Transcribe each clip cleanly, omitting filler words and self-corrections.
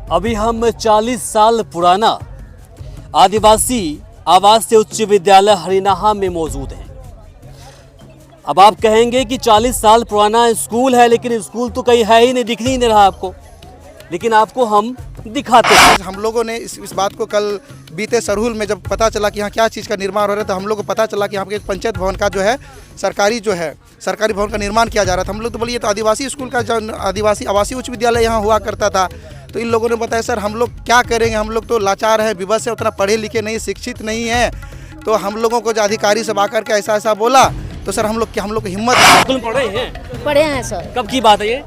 अभी हम 40 साल पुराना आदिवासी आवासीय उच्च विद्यालय हरिनाहा में मौजूद हैं। अब आप कहेंगे कि 40 साल पुराना स्कूल है, लेकिन स्कूल तो कहीं है ही नहीं, दिख नहीं रहा आपको, लेकिन आपको हम दिखाते हैं। हम लोगों ने इस बात को कल बीते सरहुल में जब पता चला कि यहाँ क्या चीज़ का निर्माण हो रहा है, तो हम लोग को पता चला कि यहाँ पे एक पंचायत भवन का सरकारी भवन का निर्माण किया जा रहा था। हम लोग तो बोलिए तो आदिवासी स्कूल का जो आदिवासी आवासीय उच्च विद्यालय यहाँ हुआ करता था। तो इन लोगों ने बताया सर हम लोग क्या करेंगे, हम लोग तो लाचार हैं, विवश है, उतना पढ़े लिखे नहीं, शिक्षित नहीं है। तो हम लोगों को जो अधिकारी सब आकर के ऐसा बोला, तो सर हम लोग को हिम्मत। तुम पढ़े हैं सर। कब की बात है ये?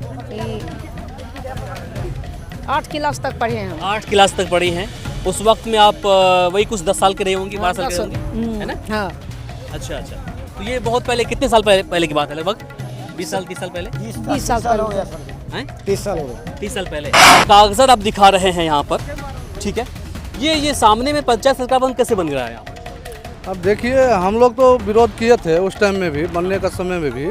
8 क्लास तक पढ़े हैं। 8 क्लास तक पढ़ी हैं। उस वक्त में आप वही कुछ 10 साल के रहे होंगे, 12 साल के रहे होंगे, है ना? हाँ। अच्छा। तो ये बहुत पहले, कितने साल पहले की बात है? लगभग 20 साल, 30 साल पहले? 30 साल हो गया। 30 साल हो गए। 30 साल पहले। कागजात आप दिखा रहे हैं यहाँ पर, ठीक है। ये सामने में पंचायत सरकार भवन कैसे बन रहा है यहाँ पर? अब देखिए, हम लोग तो विरोध किए थे उस टाइम में भी, बनने का समय में भी,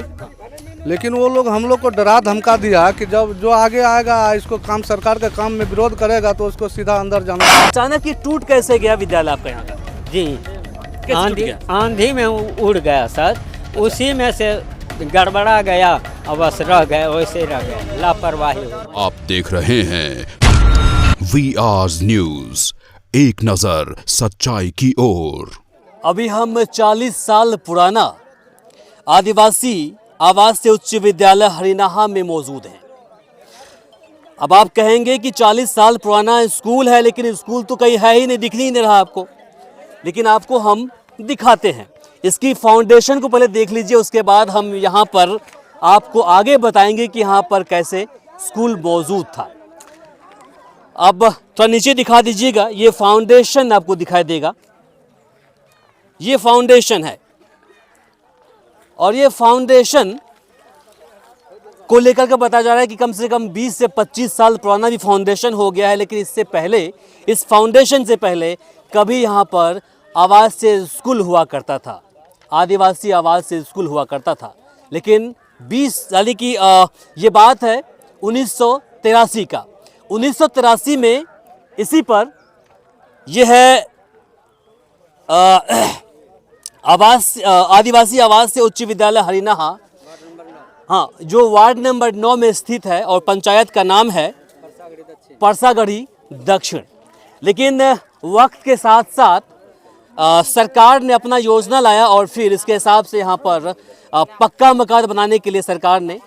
लेकिन वो लोग हम लोग को डरा धमका दिया कि जब जो आगे आएगा इसको काम सरकार के काम में विरोध करेगा तो उसको सीधा अंदर जाना। अचानक ये टूट कैसे गया विद्यालय आपका यहाँ का? जी, आंधी में उड़ गया सर, उसी में से गड़बड़ा गया, बस रह गया, वैसे रह गया, लापरवाही। आप देख रहे हैं VR न्यूज, एक नजर सच्चाई की ओर। अभी हम 40 साल पुराना आदिवासी आवासीय उच्च विद्यालय हरिनाहा में मौजूद हैं। अब आप कहेंगे कि 40 साल पुराना स्कूल है, लेकिन स्कूल तो कहीं है ही नहीं, दिख नहीं रहा आपको, लेकिन आपको हम दिखाते हैं। इसकी फाउंडेशन को पहले देख लीजिए, उसके बाद हम यहाँ पर आपको आगे बताएंगे कि यहाँ पर कैसे स्कूल मौजूद था। अब थोड़ा नीचे दिखा दीजिएगा, ये फाउंडेशन आपको दिखाई देगा, ये फाउंडेशन है। और ये फाउंडेशन को लेकर के बताया जा रहा है कि कम से कम 20 से 25 साल पुराना भी फाउंडेशन हो गया है, लेकिन इससे पहले, इस फाउंडेशन से पहले कभी यहाँ पर आवासीय स्कूल हुआ करता था, आदिवासी आवासीय स्कूल हुआ करता था। लेकिन 20 यानी कि ये बात है 1983 का। 1983 में इसी पर यह है आदिवासी आवासीय उच्च विद्यालय हरिनाहा, हाँ, जो वार्ड नंबर 9 में स्थित है और पंचायत का नाम है परसागढ़ी दक्षिण। लेकिन वक्त के साथ साथ सरकार ने अपना योजना लाया और फिर इसके हिसाब से यहाँ पर पक्का मकान बनाने के लिए सरकार ने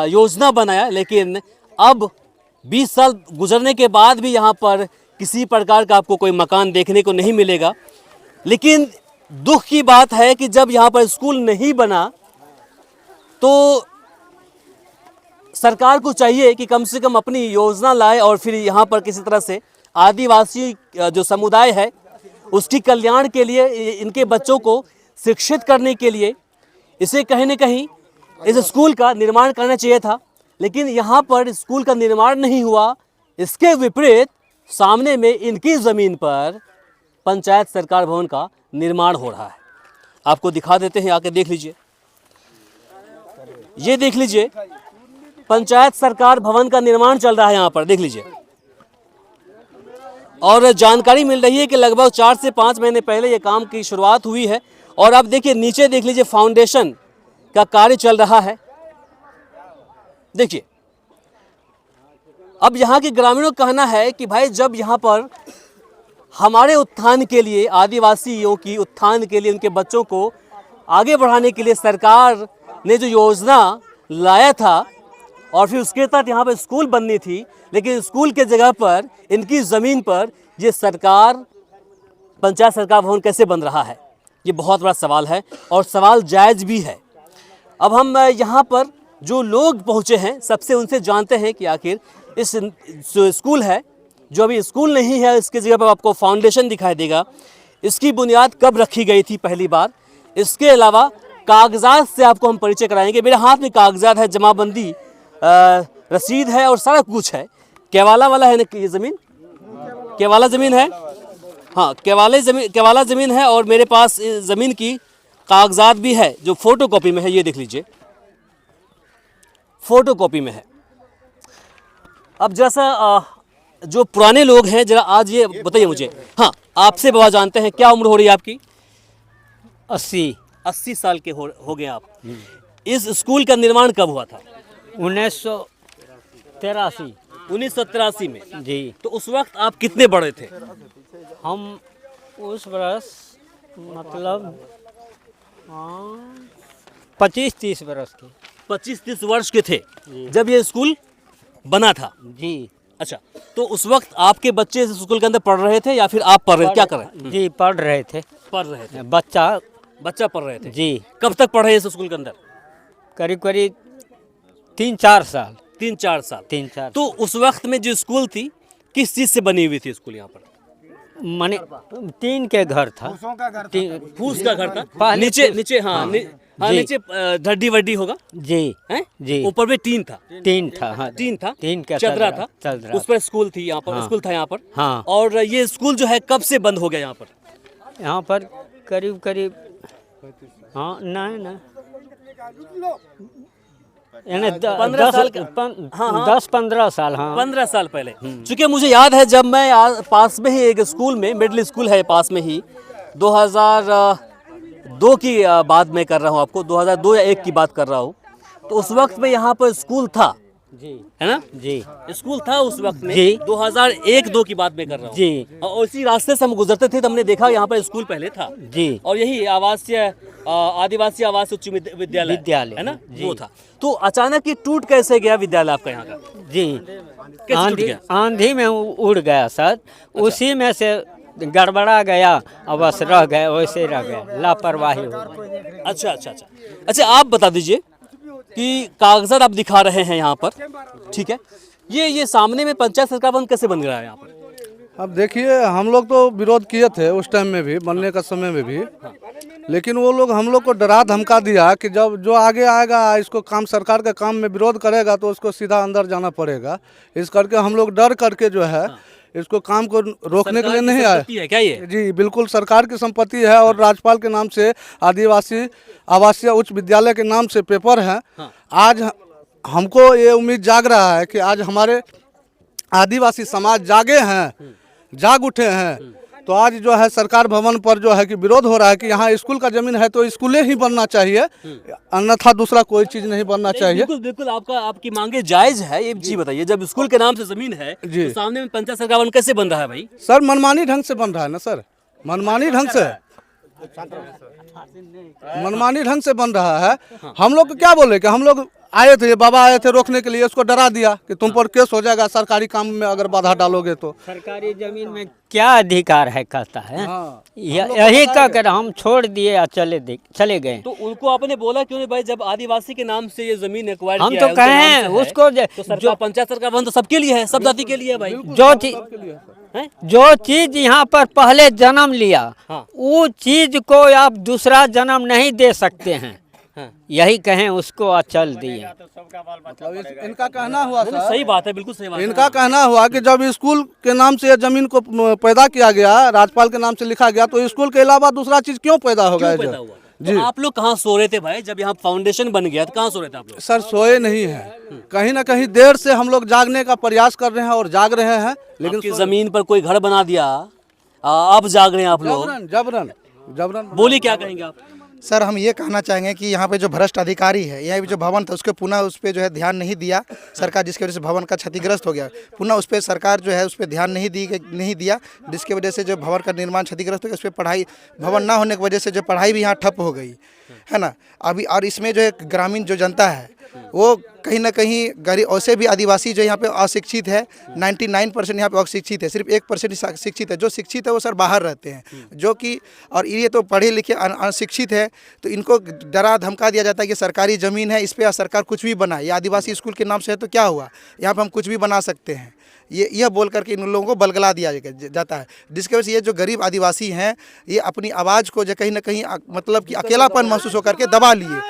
योजना बनाया। लेकिन अब 20 साल गुजरने के बाद भी यहाँ पर किसी प्रकार का आपको कोई मकान देखने को नहीं मिलेगा। लेकिन दुख की बात है कि जब यहाँ पर स्कूल नहीं बना, तो सरकार को चाहिए कि कम से कम अपनी योजना लाए और फिर यहाँ पर किसी तरह से आदिवासी जो समुदाय है उसकी कल्याण के लिए, इनके बच्चों को शिक्षित करने के लिए इसे कहीं न कहीं इस स्कूल का निर्माण करना चाहिए था। लेकिन यहाँ पर स्कूल का निर्माण नहीं हुआ। इसके विपरीत सामने में इनकी ज़मीन पर पंचायत सरकार भवन का निर्माण हो रहा है। आपको दिखा देते हैं, आके देख लीजिए। ये देख लीजिए, पंचायत सरकार भवन का निर्माण चल रहा है यहाँ पर, देख लीजिए। और जानकारी मिल रही है कि लगभग 4 से 5 महीने पहले ये काम की शुरुआत हुई है। और आप देखिए नीचे, देख लीजिए, फाउंडेशन का कार्य चल रहा है। देखिए, अब यहाँ के ग्रामीणों का कहना है कि भाई जब यहाँ पर हमारे उत्थान के लिए, आदिवासियों की उत्थान के लिए, उनके बच्चों को आगे बढ़ाने के लिए सरकार ने जो योजना लाया था और फिर उसके तहत यहाँ पर स्कूल बननी थी, लेकिन स्कूल के जगह पर इनकी ज़मीन पर ये पंचायत सरकार भवन कैसे बन रहा है, ये बहुत बड़ा सवाल है और सवाल जायज़ भी है। अब हम यहाँ पर जो लोग पहुँचे हैं, सबसे उनसे जानते हैं कि आखिर इस स्कूल है, जो अभी स्कूल नहीं है, इसके जगह पर आपको फाउंडेशन दिखाई देगा, इसकी बुनियाद कब रखी गई थी पहली बार। इसके अलावा कागजात से आपको हम परिचय कराएंगे। मेरे हाथ में कागजात है, जमाबंदी रसीद है और सारा कुछ है। केवाला वाला है ना ये ज़मीन, केवाला ज़मीन है, हाँ, केवाला ज़मीन है। और मेरे पास ज़मीन की कागजात भी है जो फ़ोटो कॉपी में है, ये देख लीजिए, फ़ोटो कॉपी में है। अब जैसा जो पुराने लोग हैं जरा आज ये बताइए मुझे, हाँ आपसे बाबा जानते हैं क्या उम्र हो रही है आपकी? 80 साल के हो गए आप। इस स्कूल का निर्माण कब हुआ था? 1983 में। जी। तो उस वक्त आप कितने बड़े थे? हम उस बरस मतलब 25-30 बरस के। 25-30 वर्ष के थे जब ये स्कूल बना था। जी अच्छा, तो उस वक्त आपके बच्चे इस स्कूल के अंदर पढ़ रहे थे या फिर आप पढ़ रहे थे, क्या कर रहे थे? जी पढ़ रहे थे। पढ़ रहे थे, बच्चा पढ़ रहे थे। जी। कब तक पढ़े इस स्कूल के अंदर? करीब 3-4 साल। 3-4 साल। 3-4 तो उस वक्त में जो स्कूल थी किस चीज से बनी हुई थी स्कूल यहाँ पर? माने 3 के घर था। फूस का घर था। पहले नीचे फूस- नीचे हाँ, जी। नीचे ढड्डी वड्डी होगा जी हैं? जी। ऊपर में टीन था। 3 था। हाँ 3 था। 3 का चदरा था। चदरा। उस पर स्कूल थी यहाँ पर। हाँ। स्कूल था यहाँ पर। हाँ। और ये स्कूल जो है कब से बंद हो गया यहाँ पर? यहाँ पर करीब हाँ नहीं यानी 15 साल का। हाँ। 10-15 साल। हाँ 15 साल पहले। चूंकि मुझे याद है जब मैं पास में ही एक स्कूल में, मिडिल स्कूल है पास में ही, 2002 की बात मैं कर रहा हूँ आपको, 2002 या 1 की बात कर रहा हूँ। तो उस वक्त में यहाँ पर स्कूल था, जी है ना? जी स्कूल था उस वक्त में। जी। 2001-2 की बात मैं कर रहा हूँ। जी। और उसी रास्ते से हम गुजरते थे तो हमने देखा यहाँ पर स्कूल पहले था। जी। और यही आदिवासी आवासीय उच्च विद्यालय है ना? जी। वो था। तो अचानक ये टूट कैसे गया विद्यालय आपका यहाँ का? जी। कैसे टूट गया? आंधी में उड़ गया सर। उसी में से गड़बड़ा गया और बस रह गए, वैसे रह गए, लापरवाही हो गई। अच्छा, आप बता दीजिए कि कागजात आप दिखा रहे हैं यहाँ पर, ठीक है? ये सामने में पंचायत सरकार भवन कैसे बन रहा है यहाँ पर? अब देखिए, हम लोग तो विरोध किए थे उस टाइम में भी, बनने का समय में भी, लेकिन वो लोग हम लोग को डरा धमका दिया कि जब जो आगे आएगा इसको काम, सरकार के काम में विरोध करेगा तो उसको सीधा अंदर जाना पड़ेगा। इस करके हम लोग डर करके जो है इसको काम को रोकने के लिए नहीं आए। है क्या ये? जी बिल्कुल, सरकार की संपत्ति है और राज्यपाल के नाम से आदिवासी आवासीय उच्च विद्यालय के नाम से पेपर है। आज हमको ये उम्मीद जाग रहा है कि आज हमारे आदिवासी समाज जागे हैं, जाग उठे हैं, तो आज जो है सरकार भवन पर जो है कि विरोध हो रहा है कि यहाँ स्कूल का जमीन है तो स्कूलें ही बनना चाहिए, अन्यथा दूसरा कोई चीज़ नहीं बनना चाहिए। बिल्कुल आपकी मांगे जायज है। ये जी बताइए, जब स्कूल के नाम से जमीन है जी। तो सामने में पंचायत सरकार भवन कैसे बन रहा है भाई? सर मनमानी ढंग से बन रहा है ना सर, मनमानी ढंग से बन रहा है। हम लोग को क्या बोले कि हम लोग आए थे, बाबा आए थे रोकने के लिए, उसको डरा दिया कि तुम पर केस हो जाएगा सरकारी काम में अगर बाधा डालोगे तो। सरकारी जमीन में क्या अधिकार है कहता है। हाँ। यही कहकर हम छोड़ दिए और चले गए। तो उनको आपने बोला क्यों नहीं भाई, जब आदिवासी के नाम से ये जमीन एक्वायर हम किया तो है, उनके कहे नाम हैं से है, उसको तो सरकार पंचायत सरकार भवन तो सबके लिए है, सब जाति के लिए है भाई। जो चीज यहाँ पर पहले जन्म लिया, हाँ। वो चीज को आप दूसरा जन्म नहीं दे सकते हैं। हाँ। यही कहें उसको अचल दिए। मतलब इनका कहना हुआ सर, सही बात है, बिल्कुल सही बात है। इनका कहना हुआ कि जब स्कूल के नाम से जमीन को पैदा किया गया, राज्यपाल के नाम से लिखा गया, तो स्कूल के अलावा दूसरा चीज क्यों पैदा होगा? क्यों पैदा हुआ? तो आप लोग कहाँ सो रहे थे भाई जब यहाँ फाउंडेशन बन गया? तो कहाँ सो रहे थे आप लोग? सर सोए नहीं है, कहीं ना कहीं देर से हम लोग जागने का प्रयास कर रहे हैं और जाग रहे हैं, लेकिन आपकी जमीन पर कोई घर बना दिया, अब जाग रहे हैं आप लोग। जबरन बोली क्या कहेंगे आप? सर हम ये कहना चाहेंगे कि यहाँ पे जो भ्रष्ट अधिकारी है, यहाँ पे जो भवन था उसके पुनः उस पर जो है ध्यान नहीं दिया सरकार, जिसकी वजह से भवन का क्षतिग्रस्त हो गया। पुनः उस पर सरकार जो है उस पर ध्यान नहीं दिया, जिसकी वजह से जो भवन का निर्माण क्षतिग्रस्त हो गया। उस पर पढ़ाई, भवन ना होने की वजह से जो पढ़ाई भी यहाँ ठप हो गई है ना अभी। और इसमें जो है ग्रामीण जो जनता है वो कहीं ना कहीं गरीब, और भी आदिवासी जो यहाँ पे अशिक्षित है, 99% यहाँ पे अशिक्षित है, सिर्फ 1% शिक्षित है। जो शिक्षित है वो सर बाहर रहते हैं, जो कि, और ये तो पढ़े लिखे अशिक्षित है, तो इनको डरा धमका दिया जाता है कि सरकारी ज़मीन है, इस पर सरकार कुछ भी बनाए। ये आदिवासी स्कूल के नाम से है तो क्या हुआ, यहाँ पर हम कुछ भी बना सकते हैं, यह बोल करके इन लोगों को बलगला दिया जाता है, जिसकी वजह से ये जो गरीब आदिवासी हैं ये अपनी आवाज़ को जो कहीं ना कहीं मतलब कि अकेलापन महसूस होकर के दबा लिए।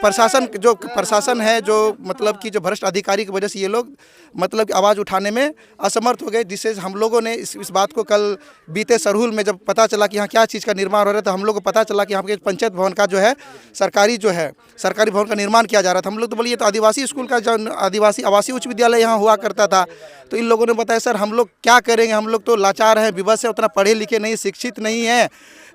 प्रशासन है जो मतलब कि जो भ्रष्ट अधिकारी की वजह से ये लोग मतलब कि आवाज़ उठाने में असमर्थ हो गए, जिससे हम लोगों ने इस बात को कल बीते सरहुल में जब पता चला कि यहाँ क्या चीज़ का निर्माण हो रहा है, तो हम लोग को पता चला कि यहाँ पे पंचायत भवन का जो है सरकारी भवन का निर्माण किया जा रहा था। हम लोग तो बोलिए तो आदिवासी स्कूल का जो आदिवासी आवासीय उच्च विद्यालय यहाँ हुआ करता था। तो इन लोगों ने बताया सर हम लोग क्या करेंगे, हम लोग तो लाचार हैं, विवश हैं, उतना पढ़े लिखे नहीं, शिक्षित नहीं हैं।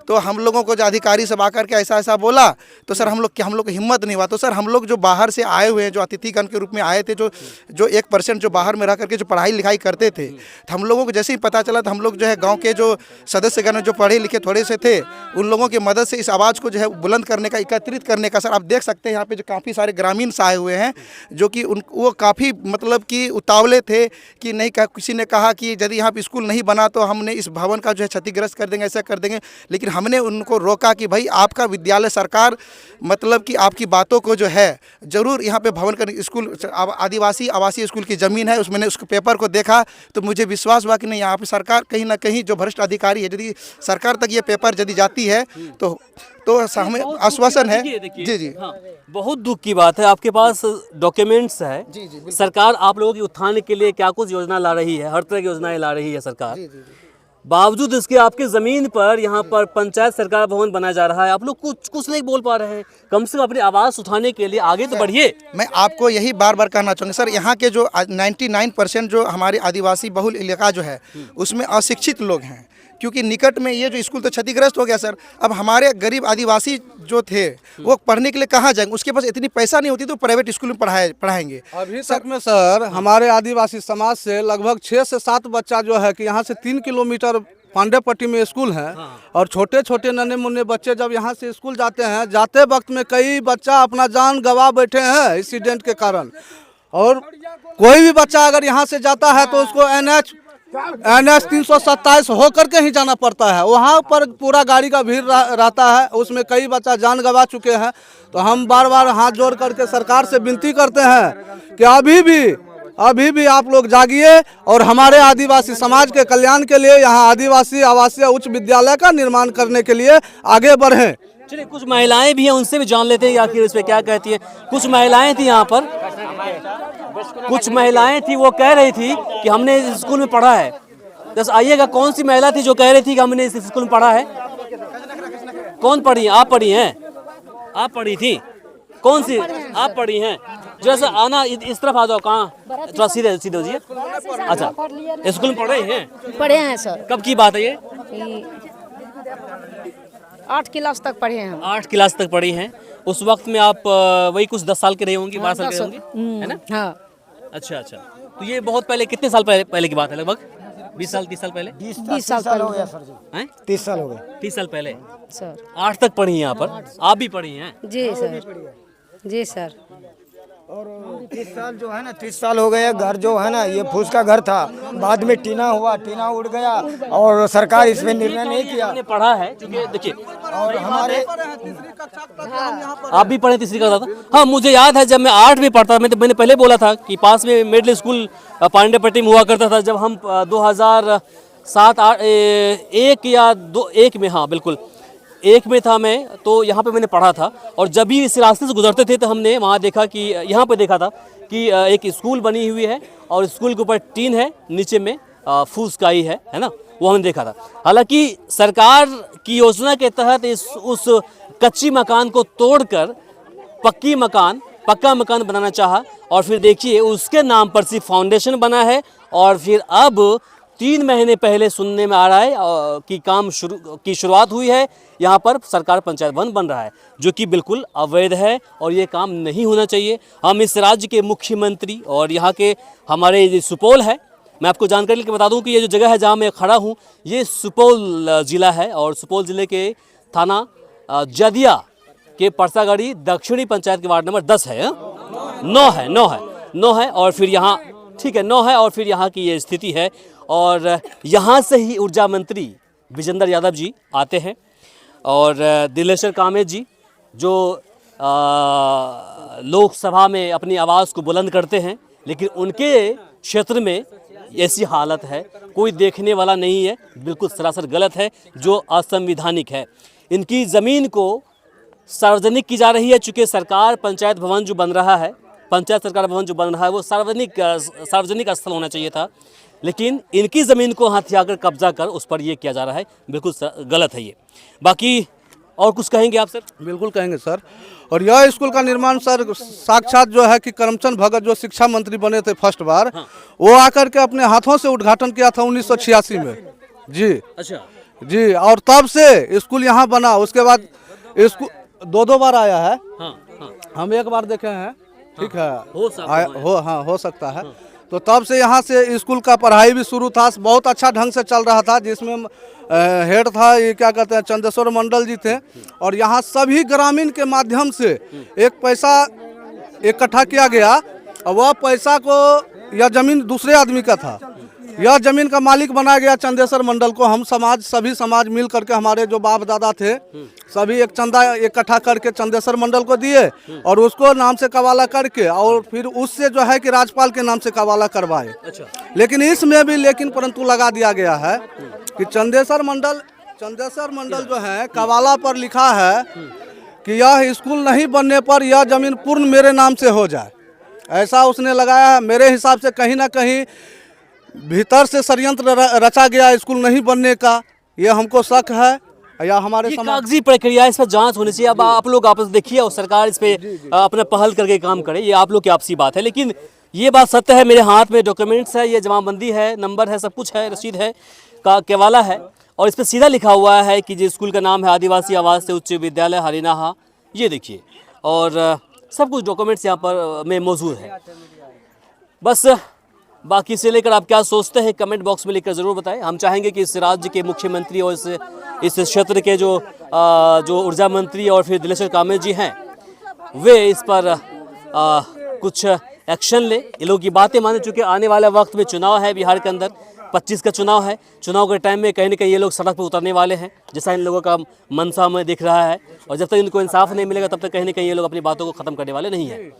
तो हम लोगों को जो अधिकारी सब आकर के ऐसा बोला तो सर हम लोग को हिम्मत नहीं हुआ। तो सर हम लोग जो बाहर से आए हुए हैं, जो अतिथिगण के रूप में आए थे, जो 1% जो बाहर में रह करके जो पढ़ाई लिखाई करते थे, तो हम लोगों को जैसे ही पता चला तो हम लोग जो है गांव के जो सदस्यगण जो पढ़े लिखे थोड़े से थे, उन लोगों की मदद से इस आवाज़ को जो है बुलंद करने का, एकत्रित करने का। सर आप देख सकते हैं यहाँ पे जो काफ़ी सारे ग्रामीण आए हुए हैं, जो कि वो काफ़ी मतलब कि उतावले थे कि नहीं, किसी ने कहा कि यदि यहाँ पर स्कूल नहीं बना तो हमने इस भवन का जो है क्षतिग्रस्त कर देंगे, ऐसा कर देंगे। लेकिन हमने उनको रोका कि भाई आपका विद्यालय सरकार मतलब कि आपकी बातों को जो है ज़रूर यहाँ पे भवन का स्कूल आदिवासी आवासीय स्कूल की ज़मीन है, उसमें उस पेपर को देखा तो मुझे विश्वास हुआ कि नहीं, यहाँ पे सरकार कहीं ना कहीं जो भ्रष्ट अधिकारी है, यदि सरकार तक ये पेपर यदि जाती है तो हमें आश्वासन है। जी हाँ, बहुत दुख की बात है, आपके पास डॉक्यूमेंट्स है। सरकार आप लोगों के उत्थान के लिए क्या कुछ योजना ला रही है, हर तरह की योजनाएं ला रही है सरकार। बावजूद इसके आपके ज़मीन पर यहाँ पर पंचायत सरकार भवन बनाया जा रहा है, आप लोग कुछ नहीं बोल पा रहे हैं। कम से कम अपनी आवाज़ उठाने के लिए आगे तो बढ़िए। मैं आपको यही बार बार कहना चाहूँगा सर, यहाँ के जो 99% जो हमारे आदिवासी बहुल इलाका जो है उसमें अशिक्षित लोग हैं, क्योंकि निकट में ये जो स्कूल तो क्षतिग्रस्त हो गया सर। अब हमारे गरीब आदिवासी जो थे वो पढ़ने के लिए कहाँ जाएंगे, उसके पास इतनी पैसा नहीं होती तो प्राइवेट स्कूल में पढ़ाएंगे। अभी तक में सर हमारे आदिवासी समाज से लगभग 6 से 7 बच्चा जो है कि यहाँ से 3 किलोमीटर पांडेपट्टी में स्कूल है। और छोटे छोटे नन्हे मुन्ने बच्चे जब यहाँ से स्कूल जाते हैं, जाते वक्त में कई बच्चा अपना जान गंवा बैठे हैं एक्सीडेंट के कारण। और कोई भी बच्चा अगर यहाँ से जाता है तो उसको NH 327 होकर के ही जाना पड़ता है। वहाँ पर पूरा गाड़ी का भीड़ रहता है, उसमें कई बच्चा जान गंवा चुके हैं। तो हम बार बार हाथ जोड़ करके सरकार से विनती करते हैं कि अभी भी आप लोग जागिए और हमारे आदिवासी समाज के कल्याण के लिए यहाँ आदिवासी आवासीय उच्च विद्यालय का निर्माण करने के लिए आगे बढ़ें। चलिए, कुछ महिलाएं भी हैं, उनसे भी जान लेते हैं आखिर इस पे क्या कहती हैं। कुछ महिलाएं थी यहाँ पर, कुछ महिलाएं थी, वो कह रही थी कि हमने इस स्कूल में पढ़ा है। बस आइएगा, कौन सी महिला थी जो कह रही थी कि हमने इस स्कूल में पढ़ा है? कौन पढ़ी? आप पढ़ी हैं? आप पढ़ी थी? कौन सी आप पढ़ी हैं? जैसे आना इस तरफ आ जाओ, कहाँ थोड़ा सीधे हो जी। अच्छा, स्कूल में पढ़े हैं? पढ़े हैं सर। कब की बात है ये? 8 क्लास तक पढ़े हैं हम। 8 क्लास तक पढ़ी हैं। उस वक्त में आप वही कुछ 10 साल के रहे होंगी, 12 साल के होंगे, है ना? हाँ। अच्छा। तो ये बहुत पहले, कितने साल पहले की बात है? लगभग 20 साल 30 साल पहले? 20 साल हो गया सर जी। 30 साल हो गए। 30 साल पहले सर। 8 तक पढ़ी हैं यहाँ पर, आप भी पढ़ी हैं? जी सर, जी सर। और 30 साल जो है ना, 30 साल हो गए। घर जो है ना, ये फूस का घर था, बाद में टीना हुआ, टीना उड़ गया और सरकार इसमें निर्णय नहीं किया। हमने पढ़ा है, क्योंकि देखिए और हमारे आप भी पढ़े, तीसरी का था। हाँ, मुझे याद है जब मैं 8 में पढ़ता, मैंने पहले बोला था कि पास में मिडिल स्कूल पांडेपट्टी में हुआ करता था। जब हम 2007-8 1 में, हाँ बिल्कुल 1 में था मैं, तो यहाँ पे मैंने पढ़ा था। और जब भी इस रास्ते से गुजरते थे तो हमने वहाँ देखा कि यहाँ पे देखा था कि एक स्कूल बनी हुई है और स्कूल के ऊपर टीन है, नीचे में फूस काई है ना, वो हमने देखा था। हालांकि सरकार की योजना के तहत उस कच्ची मकान को तोड़कर पक्का मकान बनाना चाहा। और फिर देखिए उसके नाम पर सिर्फ फाउंडेशन बना है। और फिर अब 3 महीने पहले सुनने में आ रहा है कि काम की शुरुआत हुई है। यहाँ पर सरकार पंचायत भवन बन रहा है, जो कि बिल्कुल अवैध है और ये काम नहीं होना चाहिए। हम इस राज्य के मुख्यमंत्री और यहाँ के हमारे सुपौल है, मैं आपको जानकारी लेकर बता दूं कि ये जो जगह है जहाँ मैं खड़ा हूँ, ये सुपौल ज़िला है। और सुपौल ज़िले के थाना जदिया के परसागढ़ी दक्षिणी पंचायत के वार्ड नंबर 10 है, 9 है। और फिर यहाँ ठीक है 9 है। और फिर यहाँ की ये स्थिति है। और यहाँ से ही ऊर्जा मंत्री विजेंद्र यादव जी आते हैं और दिलेश्वर कामेत जी जो लोकसभा में अपनी आवाज़ को बुलंद करते हैं, लेकिन उनके क्षेत्र में ऐसी हालत है, कोई देखने वाला नहीं है, बिल्कुल सरासर गलत है, जो असंवैधानिक है। इनकी ज़मीन को सार्वजनिक की जा रही है, चूंकि सरकार पंचायत भवन जो बन रहा है, पंचायत सरकार भवन जो बन रहा है वो सार्वजनिक स्थल होना चाहिए था, लेकिन इनकी ज़मीन को हथियाकर कब्जा कर उस पर ये किया जा रहा है। बिल्कुल गलत है ये। बाकी और कुछ कहेंगे आप सर? बिल्कुल कहेंगे सर। और यह स्कूल का निर्माण सर साक्षात जो है कि करमचंद भगत जो शिक्षा मंत्री बने थे फर्स्ट बार, वो आकर के अपने हाथों से उद्घाटन किया था 1986 में। जी अच्छा जी। और तब से स्कूल यहाँ बना। उसके बाद स्कूल दो बार आया है। हम एक बार देखे हैं, ठीक है, हो सकता है। तो तब से यहाँ से स्कूल का पढ़ाई भी शुरू था, बहुत अच्छा ढंग से चल रहा था, जिसमें हेड था ये क्या कहते हैं चंदेश्वर मंडल जी थे। और यहाँ सभी ग्रामीण के माध्यम से एक पैसा इकट्ठा किया गया और वह पैसा को, यह जमीन दूसरे आदमी का था, यह जमीन का मालिक बनाया गया चंदेश्वर मंडल को। हम सभी समाज मिल करके, हमारे जो बाप दादा थे सभी एक चंदा इकट्ठा करके चंदेश्वर मंडल को दिए और उसको नाम से कवाला करके और फिर उससे जो है कि राज्यपाल के नाम से कवाला करवाए। लेकिन इसमें भी परंतु लगा दिया गया है कि चंदेश्वर मंडल जो है कवाला पर लिखा है कि यह स्कूल नहीं बनने पर यह जमीन पूर्ण मेरे नाम से हो जाए, ऐसा उसने लगाया है। मेरे हिसाब से कहीं ना कहीं भीतर से षड्यंत्र रचा गया स्कूल नहीं बनने का, यह हमको शक है। या हमारे कागजी प्रक्रिया, इस पर जांच होनी चाहिए। अब आप लोग आपस देखिए और सरकार इस पे अपना पहल करके काम करे, ये आप लोग की आपसी बात है। लेकिन ये बात सत्य है, मेरे हाथ में डॉक्यूमेंट्स है, ये जमाबंदी है, नंबर है, सब कुछ है, रसीद है, का केवाला है और इस पर सीधा लिखा हुआ है कि जिस स्कूल का नाम है आदिवासी आवास उच्च विद्यालय हरिनाहा। ये देखिए, और सब कुछ डॉक्यूमेंट्स यहाँ पर में मौजूद है। बस बाकी से लेकर आप क्या सोचते हैं कमेंट बॉक्स में लिखकर ज़रूर बताएं। हम चाहेंगे कि इस राज्य के मुख्यमंत्री और इस क्षेत्र के जो ऊर्जा मंत्री और फिर दिलेश्वर कामत जी हैं, वे इस पर कुछ एक्शन ले। ये लोग की बातें माने, चूँकि आने वाले वक्त में चुनाव है बिहार के अंदर, 25 का चुनाव है। चुनाव के टाइम में कहीं ना कहीं ये लोग सड़क पर उतरने वाले हैं, जैसा इन लोगों का मनसा में दिख रहा है। और जब तक इनको इंसाफ नहीं मिलेगा तब तक कहीं ना कहीं ये लोग अपनी बातों को ख़त्म करने वाले नहीं हैं।